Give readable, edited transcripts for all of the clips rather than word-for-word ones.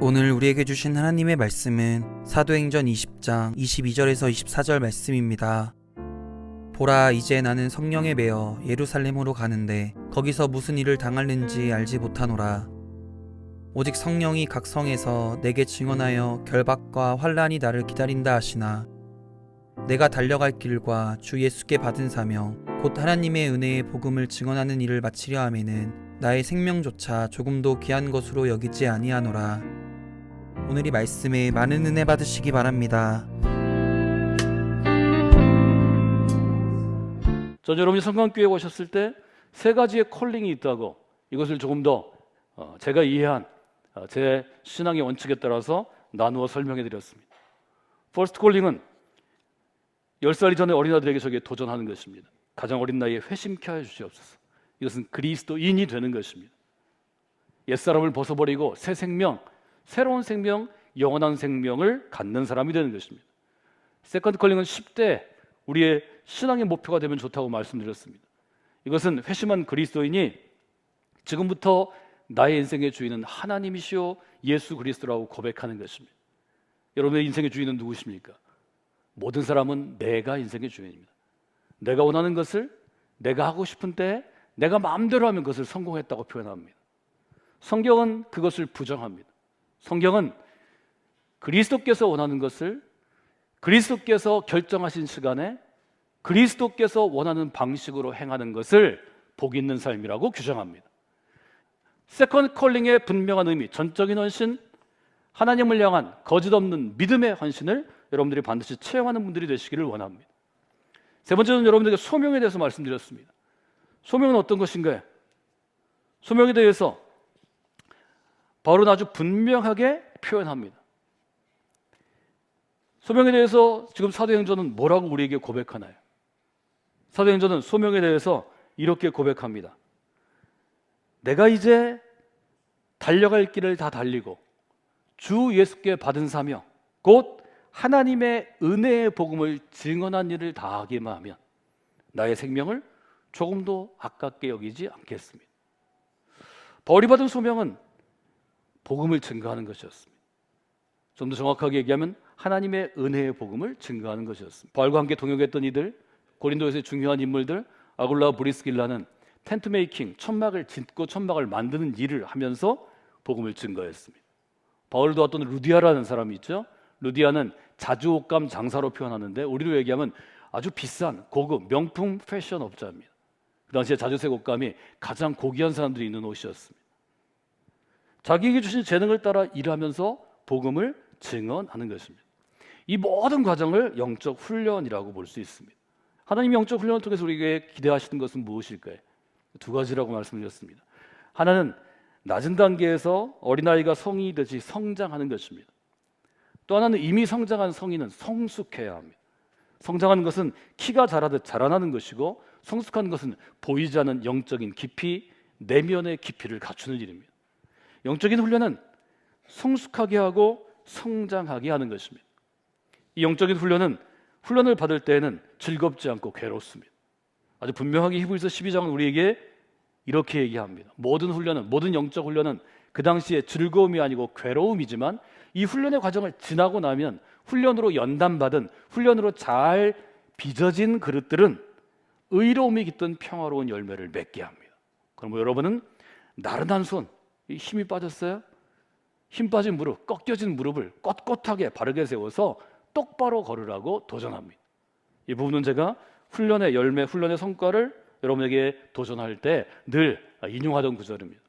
오늘 우리에게 주신 하나님의 말씀은 사도행전 20장 22절에서 24절 말씀입니다. 보라, 이제 나는 성령에 매여 예루살렘으로 가는데 거기서 무슨 일을 당하는지 알지 못하노라. 오직 성령이 각 성에서 내게 증언하여 결박과 환난이 나를 기다린다 하시나 내가 달려갈 길과 주 예수께 받은 사명 곧 하나님의 은혜의 복음을 증언하는 일을 마치려 하면은 나의 생명조차 조금도 귀한 것으로 여기지 아니하노라. 오늘 이 말씀에 많은 은혜 받으시기 바랍니다. 전 여러분이 성강교회에 오셨을 때 세 가지의 콜링이 있다고, 이것을 조금 더 제가 이해한 제 신앙의 원칙에 따라서 나누어 설명해 드렸습니다. 퍼스트 콜링은 10살 이전의 어린아들에게 저게 도전하는 것입니다. 가장 어린 나이에 회심케 하여 주시옵소서. 이것은 그리스도인이 되는 것입니다. 옛사람을 벗어버리고 새 생명, 새로운 생명, 영원한 생명을 갖는 사람이 되는 것입니다. 세컨드 컬링은 10대 우리의 신앙의 목표가 되면 좋다고 말씀드렸습니다. 이것은 회심한 그리스도인이 지금부터 나의 인생의 주인은 하나님이시오 예수 그리스도라고 고백하는 것입니다. 여러분의 인생의 주인은 누구십니까? 모든 사람은 내가 인생의 주인입니다. 내가 원하는 것을 내가 하고 싶은 때에 내가 마음대로 하면 그것을 성공했다고 표현합니다. 성경은 그것을 부정합니다. 성경은 그리스도께서 원하는 것을 그리스도께서 결정하신 시간에 그리스도께서 원하는 방식으로 행하는 것을 복 있는 삶이라고 규정합니다. 세컨드 컬링의 분명한 의미, 전적인 헌신, 하나님을 향한 거짓 없는 믿음의 헌신을 여러분들이 반드시 체험하는 분들이 되시기를 원합니다. 세 번째는 여러분들에게 소명에 대해서 말씀드렸습니다. 소명은 어떤 것인가요? 소명에 대해서 바울은 아주 분명하게 표현합니다. 소명에 대해서 지금 사도행전은 뭐라고 우리에게 고백하나요? 사도행전은 소명에 대해서 이렇게 고백합니다. 내가 이제 달려갈 길을 다 달리고 주 예수께 받은 사명 곧 하나님의 은혜의 복음을 증언한 일을 다하기만 하면 나의 생명을 조금도 아깝게 여기지 않겠습니다. 바울이 받은 소명은 복음을 증거하는 것이었습니다. 좀 더 정확하게 얘기하면 하나님의 은혜의 복음을 증거하는 것이었습니다. 바울과 함께 동역했던 이들, 고린도에서의 중요한 인물들, 아굴라 브리스길라는 텐트 메이킹, 천막을 짓고 천막을 만드는 일을 하면서 복음을 증거했습니다. 바울을 도왔던 루디아라는 사람이 있죠. 루디아는 자주옷감 장사로 표현하는데 우리로 얘기하면 아주 비싼 고급 명품 패션 업자입니다. 그 당시에 자주색 옷감이 가장 고귀한 사람들이 입는 옷이었습니다. 자기에게 주신 재능을 따라 일하면서 복음을 증언하는 것입니다. 이 모든 과정을 영적 훈련이라고 볼 수 있습니다. 하나님이 영적 훈련을 통해서 우리에게 기대하시는 것은 무엇일까요? 두 가지라고 말씀드렸습니다. 하나는 낮은 단계에서 어린아이가 성인이 되듯이 성장하는 것입니다. 또 하나는 이미 성장한 성인은 성숙해야 합니다. 성장하는 것은 키가 자라듯 자라나는 것이고 성숙한 것은 보이지 않는 영적인 깊이, 내면의 깊이를 갖추는 일입니다. 영적인 훈련은 성숙하게 하고 성장하게 하는 것입니다. 이 영적인 훈련을 받을 때에는 즐겁지 않고 괴롭습니다. 아주 분명하게 히브리서 12장은 우리에게 이렇게 얘기합니다. 모든 영적 훈련은 그 당시에 즐거움이 아니고 괴로움이지만 이 훈련의 과정을 지나고 나면 훈련으로 연단받은, 훈련으로 잘 빚어진 그릇들은 의로움이 깃든 평화로운 열매를 맺게 합니다. 그럼 여러분은 나른한 손, 힘이 빠졌어요? 힘 빠진 무릎, 꺾여진 무릎을 꼿꼿하게 바르게 세워서 똑바로 걸으라고 도전합니다. 이 부분은 제가 훈련의 열매, 훈련의 성과를 여러분에게 도전할 때 늘 인용하던 구절입니다.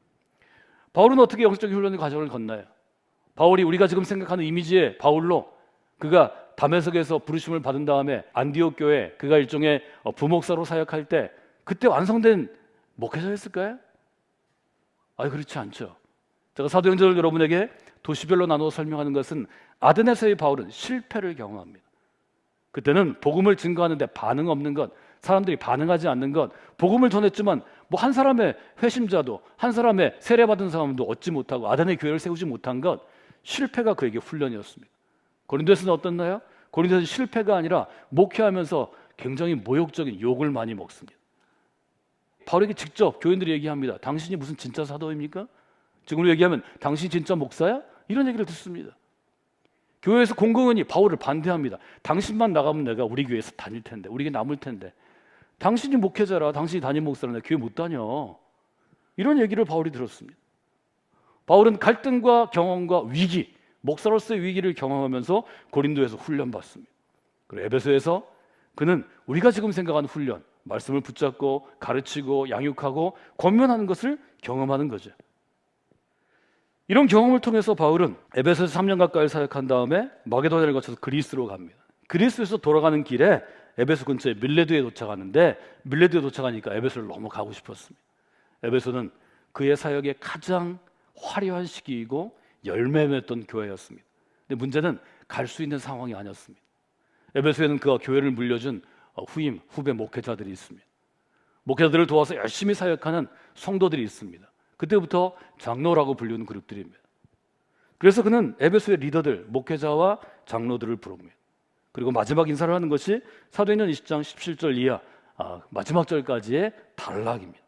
바울은 어떻게 영적인 훈련의 과정을 건나요? 바울이 우리가 지금 생각하는 이미지의 바울로 그가 다메섹에서 부르심을 받은 다음에 안디옥 교회 그가 일종의 부목사로 사역할 때 그때 완성된 목회자였을까요? 그렇지 않죠. 제가 사도행전을 여러분에게 도시별로 나누어 설명하는 것은 아데네서의 바울은 실패를 경험합니다. 그때는 복음을 증거하는데 반응 없는 것, 사람들이 반응하지 않는 것, 복음을 전했지만 한 사람의 회심자도 한 사람의 세례받은 사람도 얻지 못하고 아데네 교회를 세우지 못한 것, 실패가 그에게 훈련이었습니다. 고린도에서는 어떻나요? 고린도에서는 실패가 아니라 목회하면서 굉장히 모욕적인 욕을 많이 먹습니다. 바울에게 직접 교인들이 얘기합니다. 당신이 무슨 진짜 사도입니까? 지금으로 얘기하면 당신이 진짜 목사야? 이런 얘기를 듣습니다. 교회에서 공공연히 바울을 반대합니다. 당신만 나가면 내가 우리 교회에서 다닐 텐데, 우리 교회 남을 텐데, 당신이 목회자라, 당신이 담임 목사라 내가 교회 못 다녀. 이런 얘기를 바울이 들었습니다. 바울은 갈등과 경험과 위기, 목사로서의 위기를 경험하면서 고린도에서 훈련받습니다. 그리고 에베소에서 그는 우리가 지금 생각하는 훈련, 말씀을 붙잡고 가르치고 양육하고 권면하는 것을 경험하는 거죠. 이런 경험을 통해서 바울은 에베소에서 3년 가까이 사역한 다음에 마게도냐를 거쳐서 그리스로 갑니다. 그리스에서 돌아가는 길에 에베소 근처에 밀레도에 도착하는데, 밀레도에 도착하니까 에베소를 너무 가고 싶었습니다. 에베소는 그의 사역의 가장 화려한 시기이고 열매 맺던 교회였습니다. 근데 문제는 갈 수 있는 상황이 아니었습니다. 에베소에는 그가 교회를 물려준 후배 목회자들이 있습니다. 목회자들을 도와서 열심히 사역하는 성도들이 있습니다. 그때부터 장로라고 불리는 그룹들입니다. 그래서 그는 에베소의 리더들, 목회자와 장로들을 부릅니다. 그리고 마지막 인사를 하는 것이 사도행전 20장 17절 이하 마지막 절까지의 단락입니다.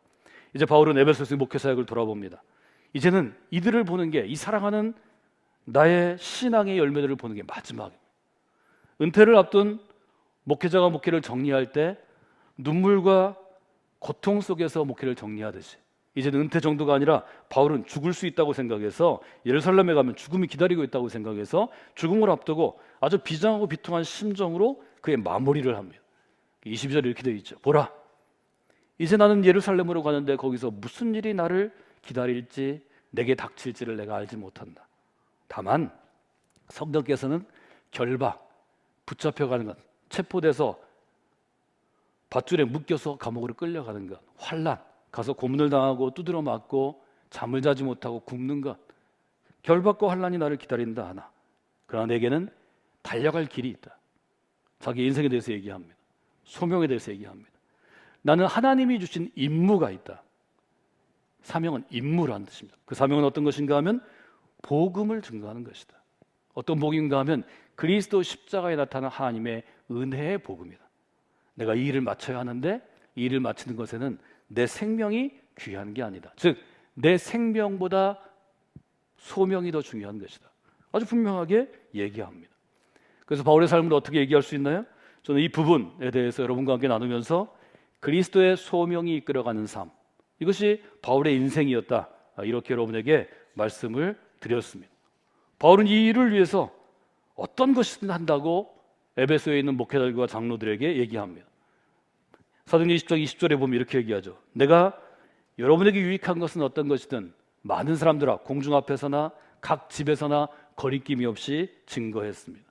이제 바울은 에베소의 목회 사역을 돌아봅니다. 이제는 이들을 보는 게, 이 사랑하는 나의 신앙의 열매들을 보는 게 마지막입니다. 은퇴를 앞둔 목회자가 목회를 정리할 때 눈물과 고통 속에서 목회를 정리하듯이, 이제는 은퇴 정도가 아니라 바울은 죽을 수 있다고 생각해서, 예루살렘에 가면 죽음이 기다리고 있다고 생각해서 죽음을 앞두고 아주 비장하고 비통한 심정으로 그의 마무리를 합니다. 22절에 이렇게 되어 있죠. 보라, 이제 나는 예루살렘으로 가는데 거기서 무슨 일이 나를 기다릴지, 내게 닥칠지를 내가 알지 못한다. 다만 성령께서는 결박, 붙잡혀가는 것, 체포돼서 밧줄에 묶여서 감옥으로 끌려가는 것, 환난, 가서 고문을 당하고 두드려 맞고 잠을 자지 못하고 굶는 것, 결박과 환난이 나를 기다린다 하나, 그러나 내게는 달려갈 길이 있다. 자기 인생에 대해서 얘기합니다. 소명에 대해서 얘기합니다. 나는 하나님이 주신 임무가 있다. 사명은 임무라는 뜻입니다. 그 사명은 어떤 것인가 하면 복음을 증거하는 것이다. 어떤 복음인가 하면 그리스도 십자가에 나타난 하나님의 은혜의 복음이다. 내가 이 일을 마쳐야 하는데 이 일을 마치는 것에는 내 생명이 귀한 게 아니다. 즉, 내 생명보다 소명이 더 중요한 것이다. 아주 분명하게 얘기합니다. 그래서 바울의 삶을 어떻게 얘기할 수 있나요? 저는 이 부분에 대해서 여러분과 함께 나누면서 그리스도의 소명이 이끌어가는 삶, 이것이 바울의 인생이었다, 이렇게 여러분에게 말씀을 드렸습니다. 바울은 이 일을 위해서 어떤 것이든 한다고 에베소에 있는 목회자들과 장로들에게 얘기합니다. 사도행전 20장 20절에 보면 이렇게 얘기하죠. 내가 여러분에게 유익한 것은 어떤 것이든 많은 사람들 앞, 공중 앞에서나 각 집에서나 거리낌이 없이 증거했습니다.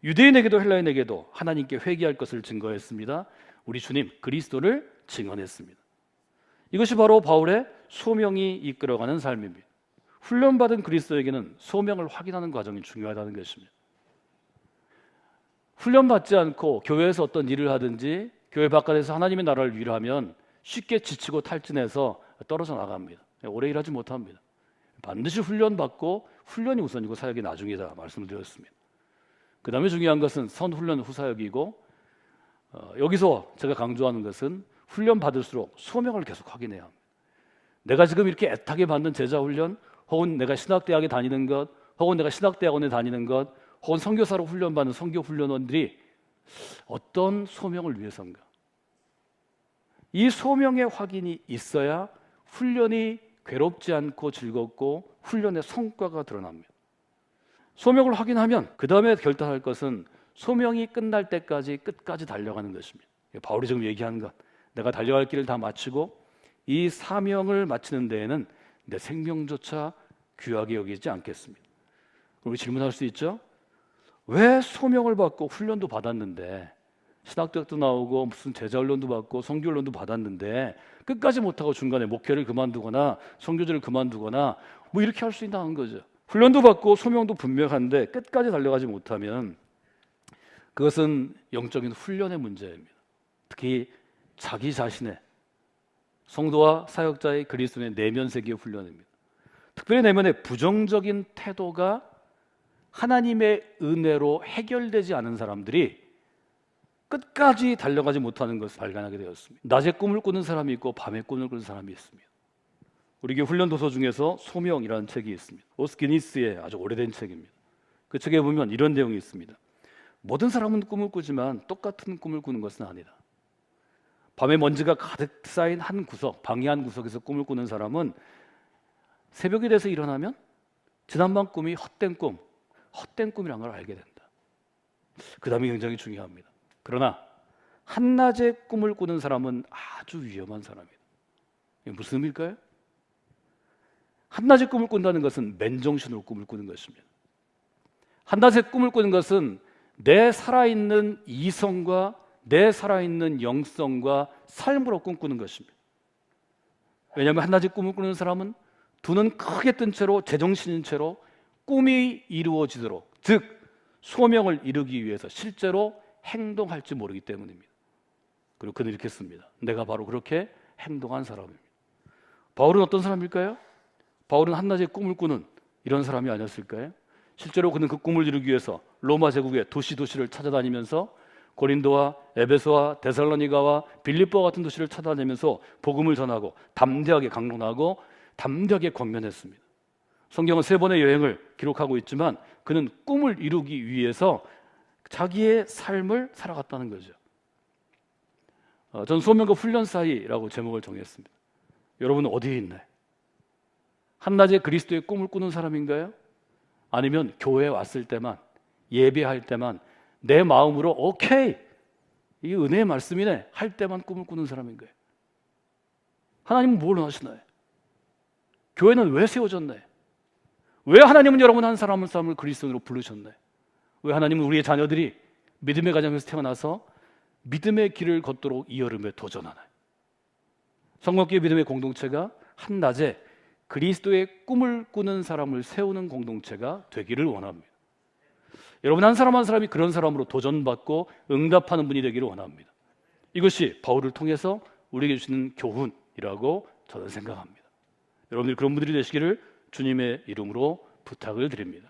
유대인에게도 헬라인에게도 하나님께 회개할 것을 증거했습니다. 우리 주님 그리스도를 증언했습니다. 이것이 바로 바울의 소명이 이끌어가는 삶입니다. 훈련받은 그리스도에게는 소명을 확인하는 과정이 중요하다는 것입니다. 훈련받지 않고 교회에서 어떤 일을 하든지 교회 바깥에서 하나님의 나라를 위하면 쉽게 지치고 탈진해서 떨어져 나갑니다. 오래 일하지 못합니다. 반드시 훈련받고, 훈련이 우선이고 사역이 나중이다 말씀을 드렸습니다. 그 다음에 중요한 것은 선훈련 후사역이고, 여기서 제가 강조하는 것은 훈련 받을수록 소명을 계속 확인해야 합니다. 내가 지금 이렇게 애타게 받는 제자 훈련, 혹은 내가 신학대학에 다니는 것, 혹은 내가 신학대학원에 다니는 것, 혹은 선교사로 훈련받는 선교 훈련원들이 어떤 소명을 위해서인가? 이 소명의 확인이 있어야 훈련이 괴롭지 않고 즐겁고 훈련의 성과가 드러납니다. 소명을 확인하면 그 다음에 결단할 것은 소명이 끝날 때까지 끝까지 달려가는 것입니다. 바울이 지금 얘기하는 것, 내가 달려갈 길을 다 마치고 이 사명을 마치는 데에는 내 생명조차 귀하게 여기지 않겠습니다. 우리 질문할 수 있죠? 왜 소명을 받고 훈련도 받았는데, 신학대학도 나오고 무슨 제자훈련도 받고 선교훈련도 받았는데 끝까지 못하고 중간에 목회를 그만두거나 선교제를 그만두거나 뭐 이렇게 할 수 있다는 거죠. 훈련도 받고 소명도 분명한데 끝까지 달려가지 못하면 그것은 영적인 훈련의 문제입니다. 특히 자기 자신의, 성도와 사역자의 그리스도의 내면 세계의 훈련입니다. 특별히 내면의 부정적인 태도가 하나님의 은혜로 해결되지 않은 사람들이 끝까지 달려가지 못하는 것을 발견하게 되었습니다. 낮에 꿈을 꾸는 사람이 있고 밤에 꿈을 꾸는 사람이 있습니다. 우리 교회 훈련 도서 중에서 소명이라는 책이 있습니다. 오스기니스의 아주 오래된 책입니다. 그 책에 보면 이런 내용이 있습니다. 모든 사람은 꿈을 꾸지만 똑같은 꿈을 꾸는 것은 아니다. 밤에 먼지가 가득 쌓인 한 구석, 방의 한 구석에서 꿈을 꾸는 사람은 새벽이 돼서 일어나면 지난밤 꿈이 헛된 꿈이란 걸 알게 된다. 그 다음이 굉장히 중요합니다. 그러나 한낮에 꿈을 꾸는 사람은 아주 위험한 사람이다. 이게 무슨 의미일까요? 한낮에 꿈을 꾼다는 것은 맨정신으로 꿈을 꾸는 것입니다. 한낮에 꿈을 꾸는 것은 내 살아있는 이성과 내 살아있는 영성과 삶으로 꿈꾸는 것입니다. 왜냐하면 한낮에 꿈을 꾸는 사람은 두 눈 크게 뜬 채로 제정신인 채로 꿈이 이루어지도록, 즉 소명을 이루기 위해서 실제로 행동할지 모르기 때문입니다. 그리고 그는 이렇게 씁니다. 내가 바로 그렇게 행동한 사람입니다. 바울은 어떤 사람일까요? 바울은 한낮에 꿈을 꾸는 이런 사람이 아니었을까요? 실제로 그는 그 꿈을 이루기 위해서 로마 제국의 도시를 찾아다니면서 고린도와 에베소와 데살로니가와 빌립보와 같은 도시를 찾아다니면서 복음을 전하고 담대하게 강론하고 담대하게 권면했습니다. 성경은 3번의 여행을 기록하고 있지만 그는 꿈을 이루기 위해서 자기의 삶을 살아갔다는 거죠. 전 소명과 훈련 사이라고 제목을 정했습니다. 여러분은 어디에 있나요? 한낮에 그리스도의 꿈을 꾸는 사람인가요? 아니면 교회에 왔을 때만, 예배할 때만 내 마음으로 오케이, 이게 은혜의 말씀이네 할 때만 꿈을 꾸는 사람인가요? 하나님은 뭘 원하시나요? 교회는 왜 세워졌나요? 왜 하나님은 여러분 한 사람 한 사람을 그리스도인으로 부르셨나요? 왜 하나님은 우리의 자녀들이 믿음의 가정에서 태어나서 믿음의 길을 걷도록 이 여름에 도전하나요? 성공교회 믿음의 공동체가 한낮에 그리스도의 꿈을 꾸는 사람을 세우는 공동체가 되기를 원합니다. 여러분 한 사람 한 사람이 그런 사람으로 도전받고 응답하는 분이 되기를 원합니다. 이것이 바울을 통해서 우리에게 주시는 교훈이라고 저는 생각합니다. 여러분들이 그런 분들이 되시기를 주님의 이름으로 부탁을 드립니다.